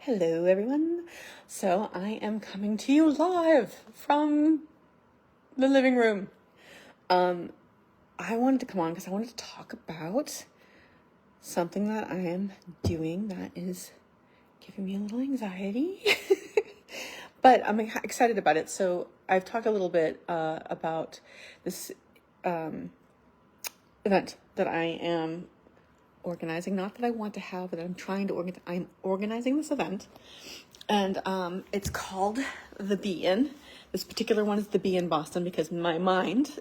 Hello, everyone. So I am coming to you live from the living room. I wanted to come on because I wanted to talk about something that I am doing that is giving me a little anxiety, but I'm excited about it. So I've talked a little bit about this event that I am organizing. Not that I want to have, but I'm trying to organize. I'm organizing this event. And it's called the Bee In. This particular one is the Bee in Boston because in my mind,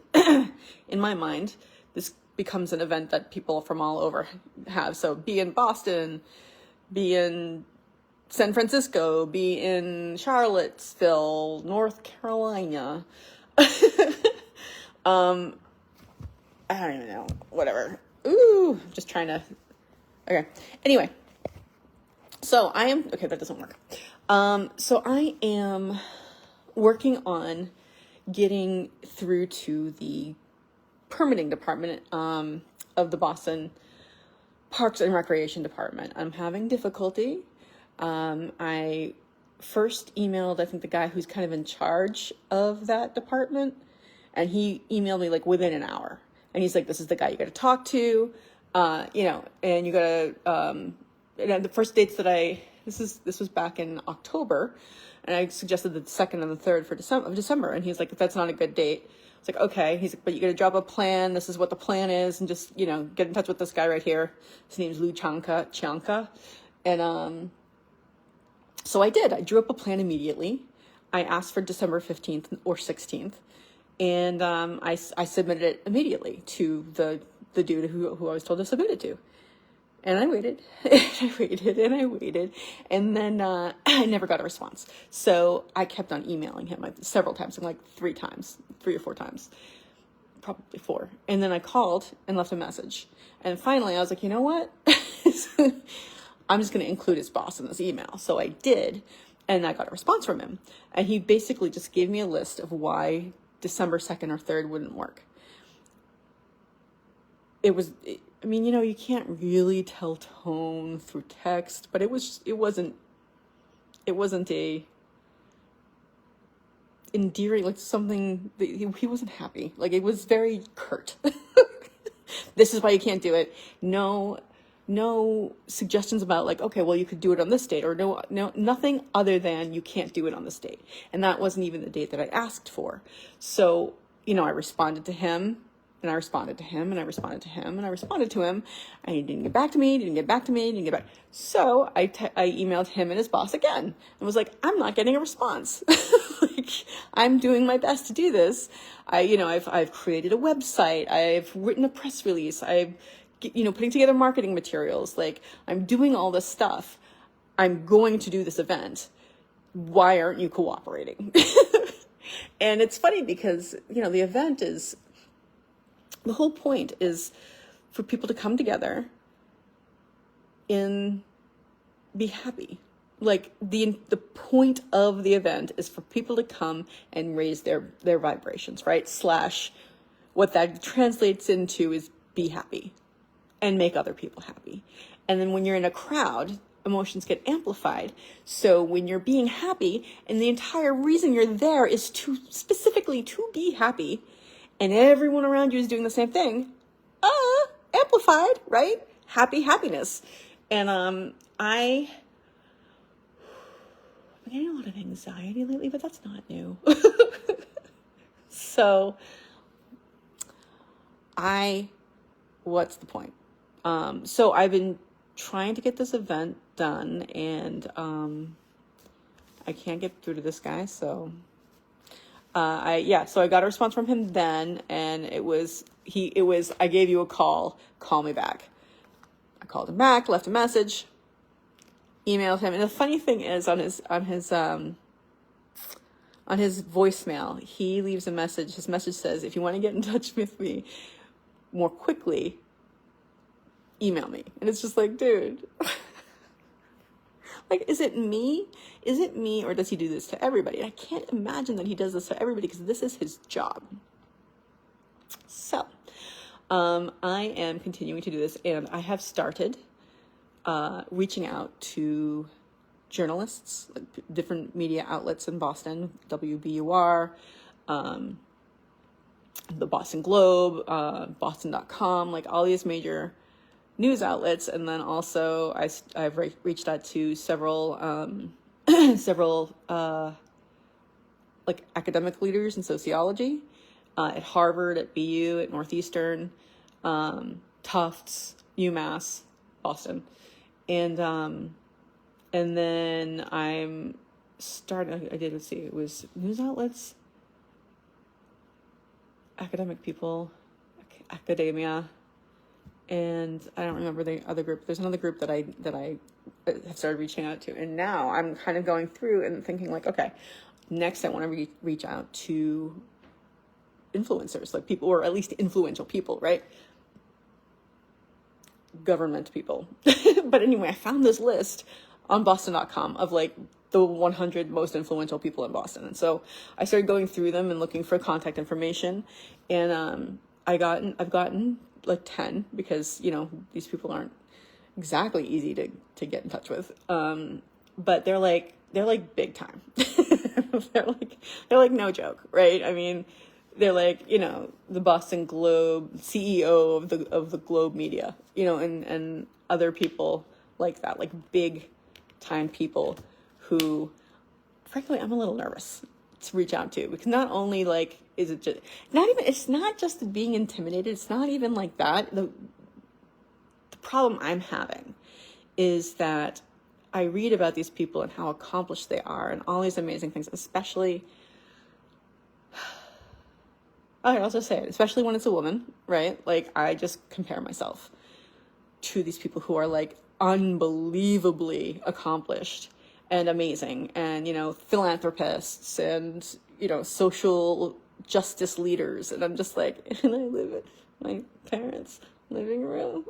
this becomes an event that people from all over have. So Bee in Boston, Bee in San Francisco, Bee in Charlottesville, North Carolina. I don't even know. Whatever. Ooh, just trying to. Okay. Anyway. So I am, okay, that doesn't work. So I am working on getting through to the permitting department, of the Boston Parks and Recreation Department. I'm having difficulty. I first emailed, I think, the guy who's kind of in charge of that department, and he emailed me like within an hour. And he's like, this is the guy you got to talk to, and you got to, and the first dates that this was back in October, and I suggested the 2nd and the 3rd of December, and he's like, if that's not a good date, it's like, okay. He's like, but you got to drop a plan. This is what the plan is, and just, get in touch with this guy right here. His name's Lou Chanka. And, so I did. I drew up a plan immediately. I asked for December 15th or 16th, and, I submitted it immediately to the dude who I was told to submit it to. And I waited, and I waited, and I waited, and then I never got a response. So I kept on emailing him several times, like 3 or 4 times, probably 4. And then I called and left a message. And finally, I was like, you know what? I'm just going to include his boss in this email. So I did, and I got a response from him. And he basically just gave me a list of why December 2nd or 3rd wouldn't work. You can't really tell tone through text, but it wasn't a endearing, like something that he wasn't happy. Like, it was very curt. This is why you can't do it. No suggestions about like, okay, well, you could do it on this date, or no, nothing other than you can't do it on this date. And that wasn't even the date that I asked for. So, I responded to him. And I responded to him, and I responded to him, and I responded to him, and he didn't get back to me, So I emailed him and his boss again, and was like, I'm not getting a response. Like, I'm doing my best to do this. I've created a website, I've written a press release, I've, putting together marketing materials, like, I'm doing all this stuff. I'm going to do this event. Why aren't you cooperating? And it's funny because, the event is, the whole point is for people to come together and be happy. Like, the point of the event is for people to come and raise their vibrations, right? / what that translates into is be happy and make other people happy. And then when you're in a crowd, emotions get amplified. So when you're being happy, and the entire reason you're there is specifically to be happy, and everyone around you is doing the same thing, amplified, right? Happiness. And I've been getting a lot of anxiety lately, but that's not new. So what's the point? So I've been trying to get this event done, and I can't get through to this guy, so so I got a response from him then, and it was, I gave you a call me back. I called him back, left a message, emailed him. And the funny thing is, on his voicemail, he leaves a message. His message says, if you want to get in touch with me more quickly, email me. And it's just like, dude, like, is it me, or does he do this to everybody? I can't imagine that he does this to everybody, because this is his job. So, I am continuing to do this, and I have started reaching out to journalists, like different media outlets in Boston, WBUR, the Boston Globe, Boston.com, like all these major news outlets. And then also I've reached out to several, several like academic leaders in sociology, at Harvard, at BU, at Northeastern, Tufts, UMass, Boston. And then I'm starting, let's see, it was news outlets, academic people, academia, and I don't remember the other group. There's another group that I have started reaching out to. And now I'm kind of going through and thinking like, okay, next I want to reach out to influencers, like people, or at least influential people, right? Government people. But anyway, I found this list on Boston.com of like the 100 most influential people in Boston. And so I started going through them and looking for contact information. And I've gotten like 10, because, you know, these people aren't exactly easy to get in touch with. But they're like big time. they're like no joke, right? I mean, they're like, you know, the Boston Globe, CEO of the Globe Media, you know, and other people like that, like big time people who, frankly, I'm a little nervous to reach out to, because not only like is it just it's not just being intimidated. It's not even like that. The problem I'm having is that I read about these people and how accomplished they are and all these amazing things, especially, I'll just say it, especially when it's a woman, right? Like, I just compare myself to these people who are like unbelievably accomplished and amazing, and, you know, philanthropists and, you know, social justice leaders. And I'm just like, and I live in my parents' living room.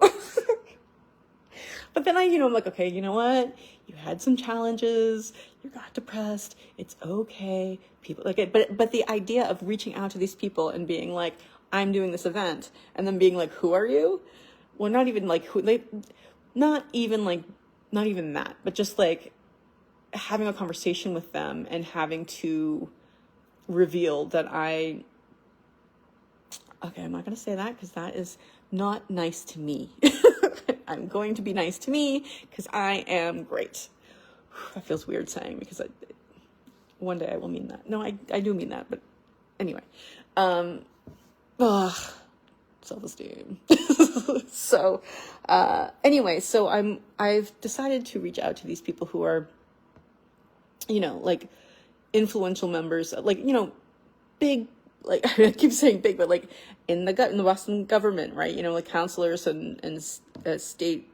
But then I'm like, okay, you know what? You had some challenges. You got depressed. It's okay. People like it. But the idea of reaching out to these people and being like, I'm doing this event, and then being like, who are you? Well, not even like not even that, but just like having a conversation with them and having to reveal that I'm not going to say that, because that is not nice to me. I'm going to be nice to me because I am great. That feels weird saying, because one day I will mean that. No, I do mean that, but anyway. Self-esteem. So, anyway, so I've decided to reach out to these people who are, you know, like influential members, like, you know, big, like, I keep saying big, but like in the Boston government, right? You know, like counselors and state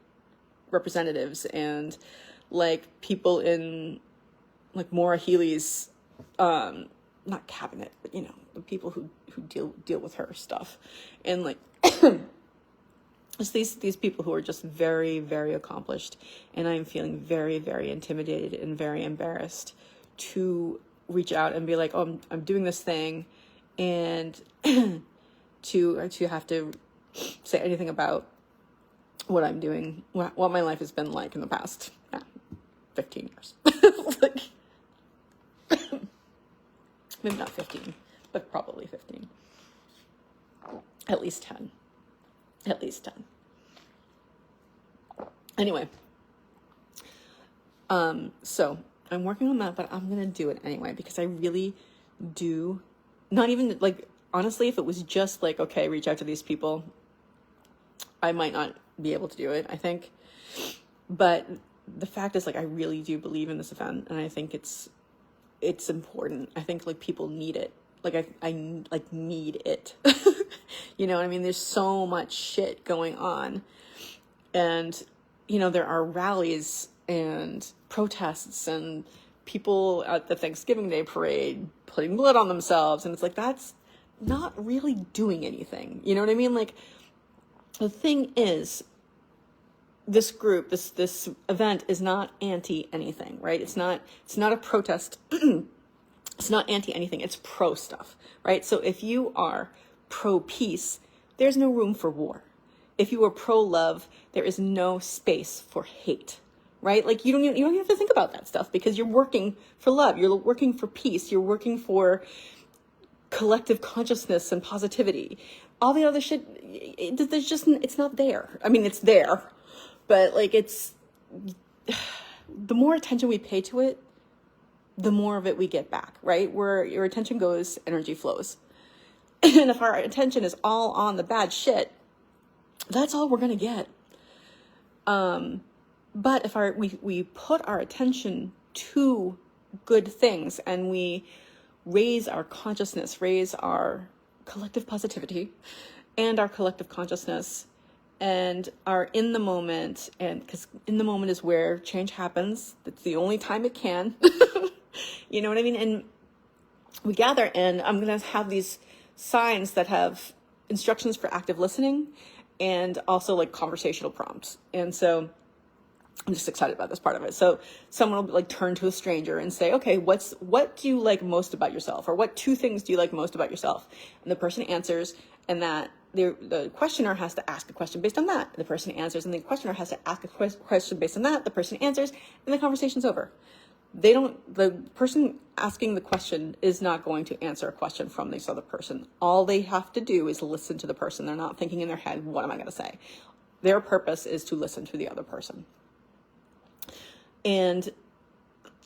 representatives, and like people in like Maura Healey's, not cabinet, but, you know, the people who deal with her stuff. And like, it's these people who are just very, very accomplished. And I'm feeling very, very intimidated and very embarrassed to reach out and be like, oh, I'm doing this thing, and to have to say anything about what I'm doing, what my life has been like in the past 15 years. Like, maybe not 15, but probably 15. At least 10. At least 10. Anyway, so I'm working on that, but I'm going to do it anyway, because I really do, not even like, honestly, if it was just like, okay, reach out to these people, I might not be able to do it, I think. But the fact is, like, I really do believe in this event, and I think it's important. I think like people need it. Like I like need it. You know what I mean? There's so much shit going on, and, you know, there are rallies and protests and people at the Thanksgiving Day parade putting blood on themselves. And it's like, that's not really doing anything. You know what I mean? Like, the thing is, this group, this event is not anti anything, right? It's not a protest. It's not anti anything. It's pro stuff, right? So if you are pro peace, there's no room for war. If you are pro love, there is no space for hate, right? Like you don't even have to think about that stuff because you're working for love. You're working for peace. You're working for collective consciousness and positivity. All the other shit, it's not there. I mean, it's there, but like the more attention we pay to it, the more of it we get back, right? Where your attention goes, energy flows. And if our attention is all on the bad shit, that's all we're going to get. But if we put our attention to good things and we raise our consciousness, raise our collective positivity and our collective consciousness and are in the moment, and because in the moment is where change happens. It's the only time it can. You know what I mean? And we gather, and I'm going to have these signs that have instructions for active listening and also like conversational prompts. And so I'm just excited about this part of it. So someone will like turn to a stranger and say, okay, what do you like most about yourself? Or what 2 things do you like most about yourself? And the person answers, and that the questioner has to ask a question based on that. The person answers, and the questioner has to ask a question based on that. The person answers, and the conversation's over. The person asking the question is not going to answer a question from this other person. All they have to do is listen to the person. They're not thinking in their head, what am I going to say? Their purpose is to listen to the other person. And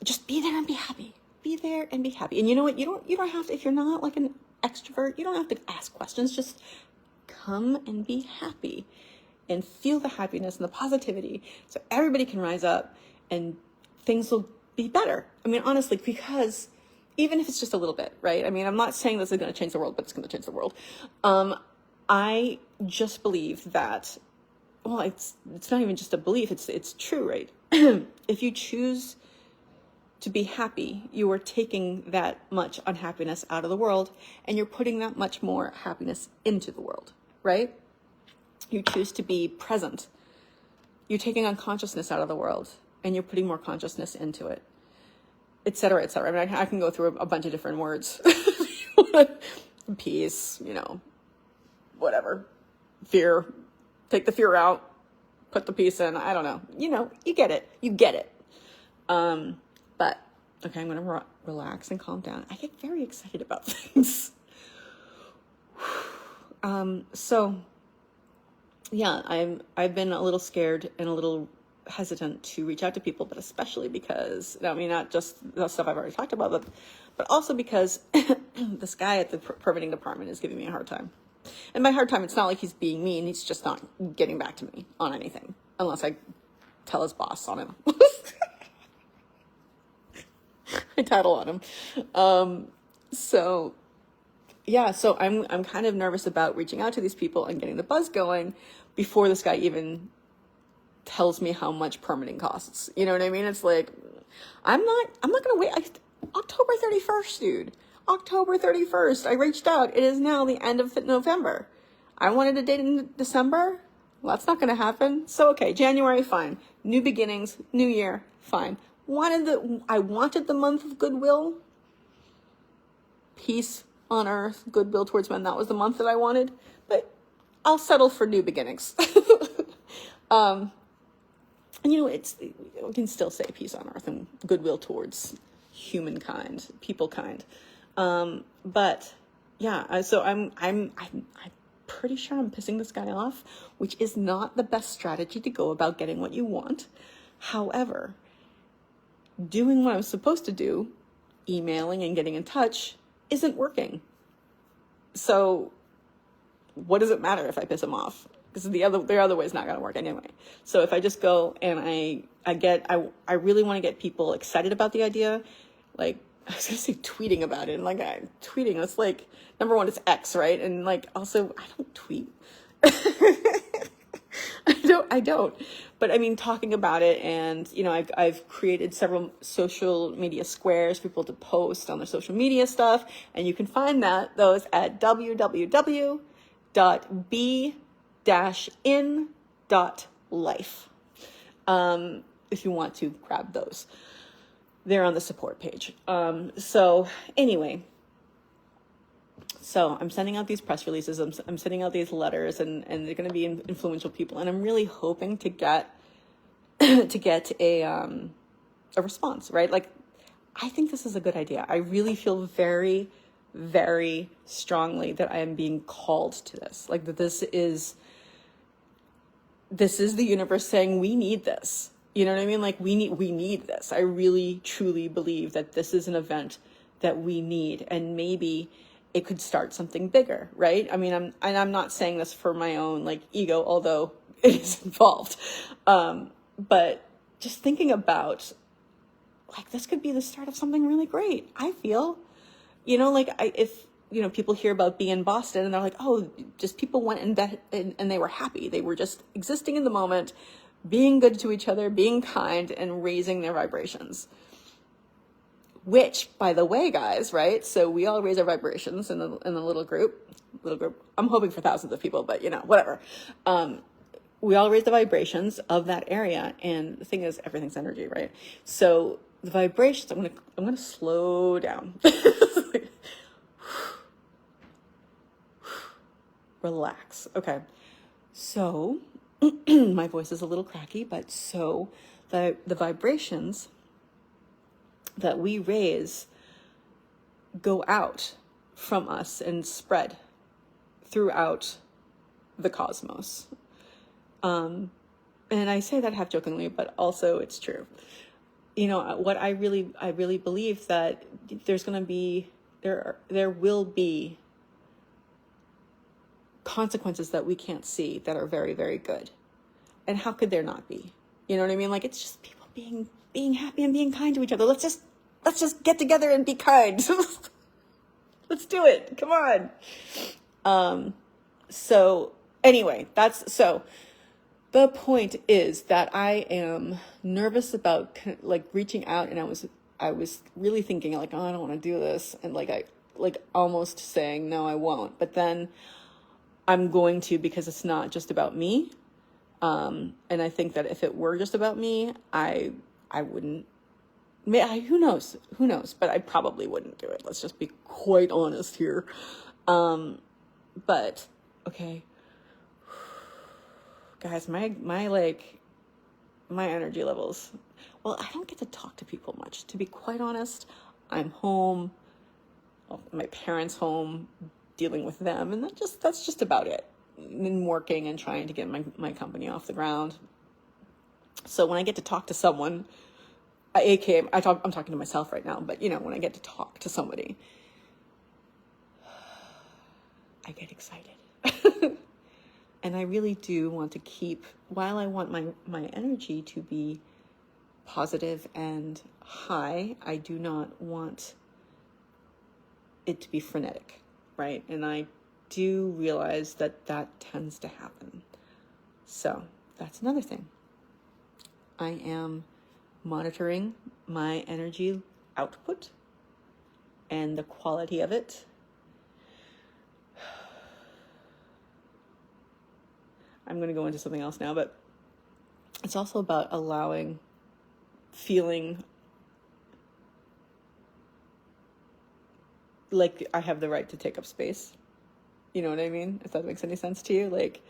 just be there and be happy. Be there and be happy. And you know what? You don't have to, if you're not like an extrovert, you don't have to ask questions. Just come and be happy and feel the happiness and the positivity so everybody can rise up and things will be better. I mean, honestly, because even if it's just a little bit, right? I mean, I'm not saying this is going to change the world, but it's going to change the world. I just believe that, well, it's not even just a belief. It's true, right? If you choose to be happy, you are taking that much unhappiness out of the world and you're putting that much more happiness into the world, right? You choose to be present. You're taking unconsciousness out of the world and you're putting more consciousness into it, et cetera, et cetera. I mean, I can go through a bunch of different words. Peace, whatever. Fear, take the fear out. Put the peace in. I don't know. You get it. You get it. But, okay, I'm going to relax and calm down. I get very excited about things. So, yeah, I've been a little scared and a little hesitant to reach out to people, but especially because, I mean, not just the stuff I've already talked about, but also because this guy at the permitting department is giving me a hard time. And by hard time, it's not like he's being mean. He's just not getting back to me on anything unless I tell his boss on him. I tattle on him. So I'm kind of nervous about reaching out to these people and getting the buzz going before this guy even tells me how much permitting costs. You know what I mean? It's like, I'm not going to wait. October 31st, dude. October 31st. I reached out. It is now the end of November. I wanted a date in December. Well, that's not going to happen. So, okay, January, fine. New beginnings, new year, fine. I wanted the month of goodwill. Peace on earth, goodwill towards men. That was the month that I wanted. But I'll settle for new beginnings. And we can still say peace on earth and goodwill towards humankind, people kind. But yeah, so I'm pretty sure I'm pissing this guy off, which is not the best strategy to go about getting what you want. However, doing what I'm supposed to do, emailing and getting in touch, isn't working. So what does it matter if I piss him off? Because the other way is not going to work anyway. So if I just go and I really want to get people excited about the idea, like, I was going to say tweeting about it. And like, tweeting, it's like, number one, it's X, right? And like, also, I don't tweet. I don't. But I mean, talking about it, and, I've created several social media squares for people to post on their social media stuff. And you can find those at www.b-in.life. If you want to grab those. They're on the support page. So anyway, so I'm sending out these press releases. I'm sending out these letters, and they're going to be influential people. And I'm really hoping to get to get a response, right? Like, I think this is a good idea. I really feel very, very strongly that I am being called to this. Like, that this is the universe saying, we need this. You know what I mean? Like, we need this. I really, truly believe that this is an event that we need, and maybe it could start something bigger, right? I mean, I'm not saying this for my own like ego, although it is involved. But just thinking about, like, this could be the start of something really great. I feel, like, if people hear about being in Boston and they're like, oh, just people went and they were happy. They were just existing in the moment, being good to each other, being kind, and raising their vibrations. Which, by the way, guys, right? So we all raise our vibrations in the little group. I'm hoping for thousands of people, but whatever. We all raise the vibrations of that area, and the thing is, everything's energy, right? So the vibrations. I'm gonna slow down. Relax. Okay. So my voice is a little cracky, but so the vibrations that we raise go out from us and spread throughout the cosmos. And I say that half jokingly, but also it's true. What I really believe that there's going to be, there will be consequences that we can't see that are very, very good. And how could there not be? You know what I mean? Like, it's just people being happy and being kind to each other. Let's just get together and be kind. Let's do it. Come on. So anyway, the point is that I am nervous about like reaching out, and I was really thinking like, oh, I don't want to do this. And I almost saying, no, I won't. But then I'm going to, because it's not just about me. And I think that if it were just about me, I wouldn't. Who knows? But I probably wouldn't do it. Let's just be quite honest here. But okay, guys, my energy levels. Well, I don't get to talk to people much, to be quite honest. I'm home. Well, my parents' home, dealing with them, and that's just about it. And working and trying to get my company off the ground. So when I get to talk to someone, I'm talking to myself right now, but when I get to talk to somebody, I get excited. And I really do want to keep, while I want my energy to be positive and high, I do not want it to be frenetic, right? And I do realize that tends to happen. So that's another thing. I am monitoring my energy output and the quality of it. I'm going to go into something else now, but it's also about feeling like I have the right to take up space. You know what I mean? If that makes any sense to you. Like,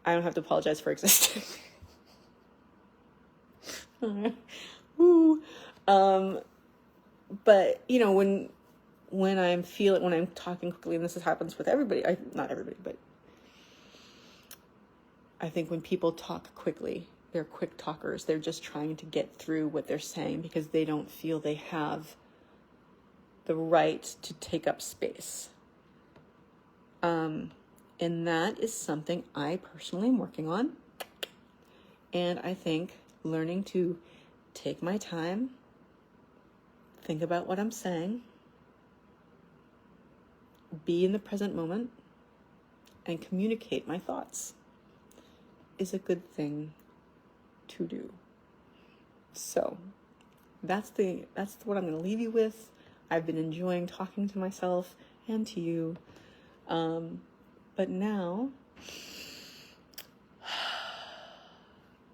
I don't have to apologize for existing. Ooh. But when I'm talking quickly, and this happens with everybody, not everybody, but I think when people talk quickly, they're quick talkers. They're just trying to get through what they're saying because they don't feel they have the right to take up space. And that is something I personally am working on. And I think learning to take my time, think about what I'm saying, be in the present moment, and communicate my thoughts is a good thing to do. So that's what I'm going to leave you with. I've been enjoying talking to myself and to you. But now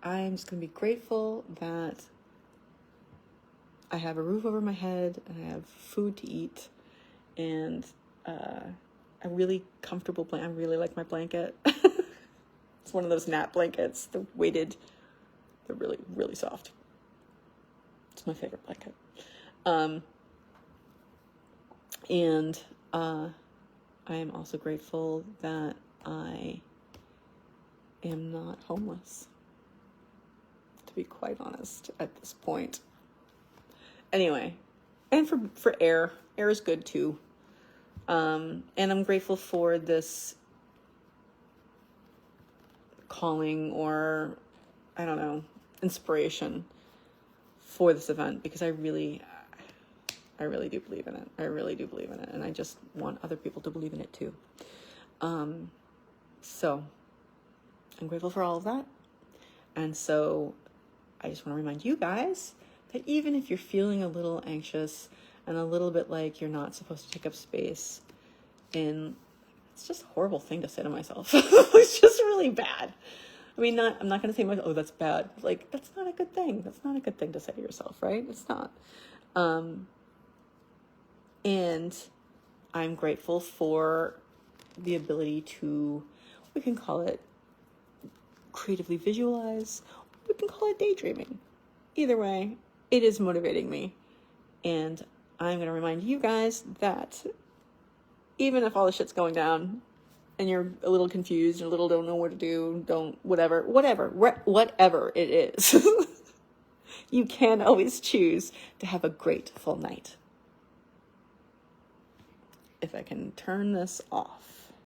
I'm just going to be grateful that I have a roof over my head and I have food to eat and a really comfortable blanket. I really like my blanket. It's one of those nap blankets, the weighted They're really, really soft. It's my favorite blanket. And I am also grateful that I am not homeless, to be quite honest, at this point. Anyway, and for air is good too. And I'm grateful for this calling, or I don't know, inspiration for this event, because I really do believe in it. I really do believe in it. And I just want other people to believe in it too. So I'm grateful for all of that. And so I just want to remind you guys that even if you're feeling a little anxious and a little bit like you're not supposed to take up space, and it's just a horrible thing to say to myself. It's just really bad. I mean, I'm not going to say, oh, that's bad. Like, that's not a good thing. That's not a good thing to say to yourself, right? It's not. And I'm grateful for the ability to, we can call it creatively visualize, we can call it daydreaming. Either way, it is motivating me. And I'm going to remind you guys that even if all the shit's going down and you're a little confused, a little don't know what to do, whatever it is, you can always choose to have a grateful night. If I can turn this off.